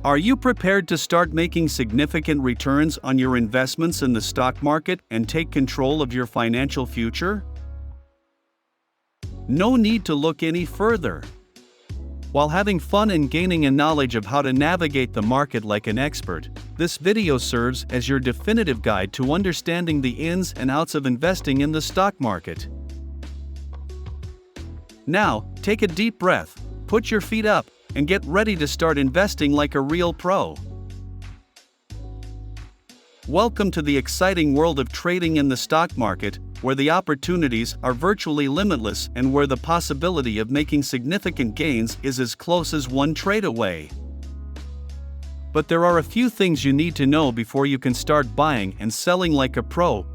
Are you prepared to start making significant returns on your investments in the stock market and take control of your financial future? No need to look any further. While having fun and gaining a knowledge of how to navigate the market like an expert, this video serves as your definitive guide to understanding the ins and outs of investing in the stock market. Now, take a deep breath, put your feet up, and get ready to start investing like a real pro. Welcome to the exciting world of trading in the stock market, where the opportunities are virtually limitless and where the possibility of making significant gains is as close as one trade away. But there are a few things you need to know before you can start buying and selling like a pro.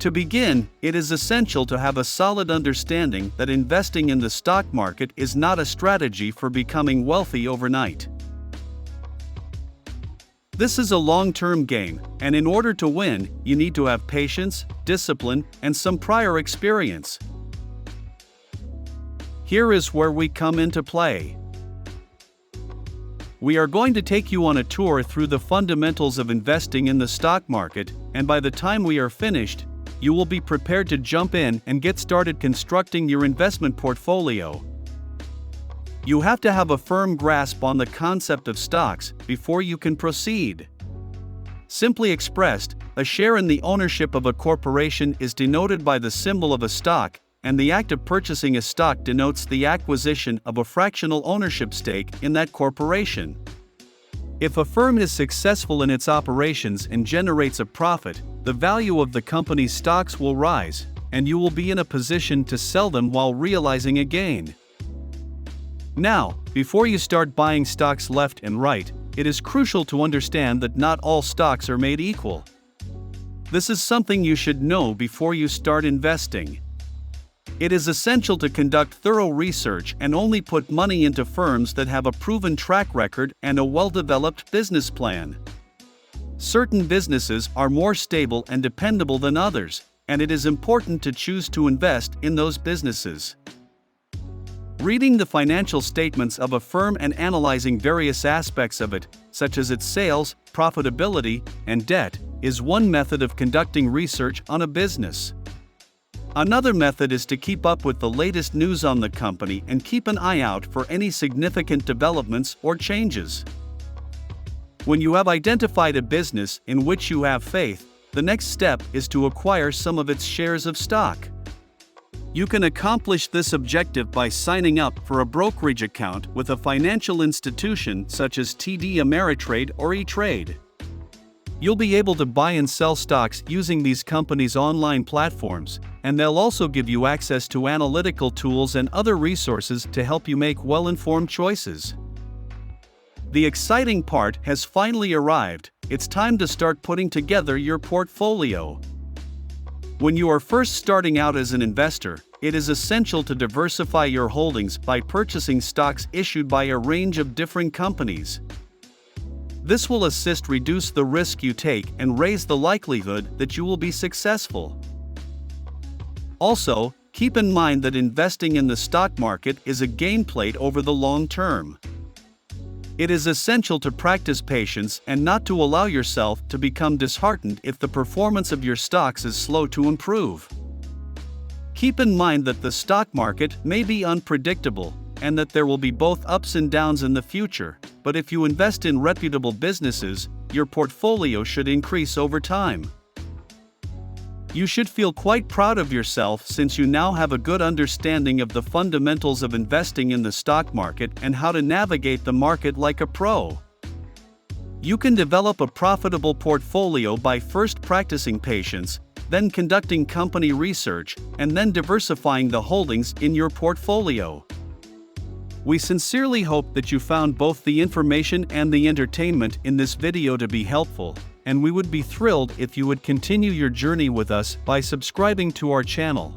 To begin, it is essential to have a solid understanding that investing in the stock market is not a strategy for becoming wealthy overnight. This is a long-term game, and in order to win, you need to have patience, discipline, and some prior experience. Here is where we come into play. We are going to take you on a tour through the fundamentals of investing in the stock market, and by the time we are finished, you will be prepared to jump in and get started constructing your investment portfolio. You have to have a firm grasp on the concept of stocks before you can proceed. Simply expressed, a share in the ownership of a corporation is denoted by the symbol of a stock, and the act of purchasing a stock denotes the acquisition of a fractional ownership stake in that corporation. If a firm is successful in its operations and generates a profit, the value of the company's stocks will rise, and you will be in a position to sell them while realizing a gain. Now, before you start buying stocks left and right, it is crucial to understand that not all stocks are made equal. This is something you should know before you start investing. It is essential to conduct thorough research and only put money into firms that have a proven track record and a well-developed business plan. Certain businesses are more stable and dependable than others, and it is important to choose to invest in those businesses. Reading the financial statements of a firm and analyzing various aspects of it, such as its sales, profitability, and debt, is one method of conducting research on a business. Another method is to keep up with the latest news on the company and keep an eye out for any significant developments or changes. When you have identified a business in which you have faith, the next step is to acquire some of its shares of stock. You can accomplish this objective by signing up for a brokerage account with a financial institution such as TD Ameritrade or E*TRADE. You'll be able to buy and sell stocks using these companies' online platforms, and they'll also give you access to analytical tools and other resources to help you make well-informed choices. The exciting part has finally arrived. It's time to start putting together your portfolio. When you are first starting out as an investor, it is essential to diversify your holdings by purchasing stocks issued by a range of different companies. This will assist reduce the risk you take and raise the likelihood that you will be successful. Also, keep in mind that investing in the stock market is a game played over the long term. It is essential to practice patience and not to allow yourself to become disheartened if the performance of your stocks is slow to improve. Keep in mind that the stock market may be unpredictable, and that there will be both ups and downs in the future, but if you invest in reputable businesses, your portfolio should increase over time. You should feel quite proud of yourself since you now have a good understanding of the fundamentals of investing in the stock market and how to navigate the market like a pro. You can develop a profitable portfolio by first practicing patience, then conducting company research, and then diversifying the holdings in your portfolio. We sincerely hope that you found both the information and the entertainment in this video to be helpful, and we would be thrilled if you would continue your journey with us by subscribing to our channel.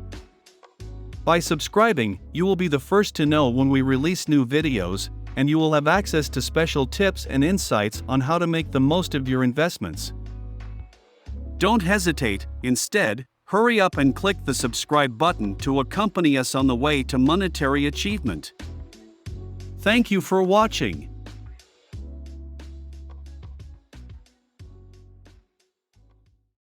By subscribing, you will be the first to know when we release new videos, and you will have access to special tips and insights on how to make the most of your investments. Don't hesitate, instead, hurry up and click the subscribe button to accompany us on the way to monetary achievement. Thank you for watching.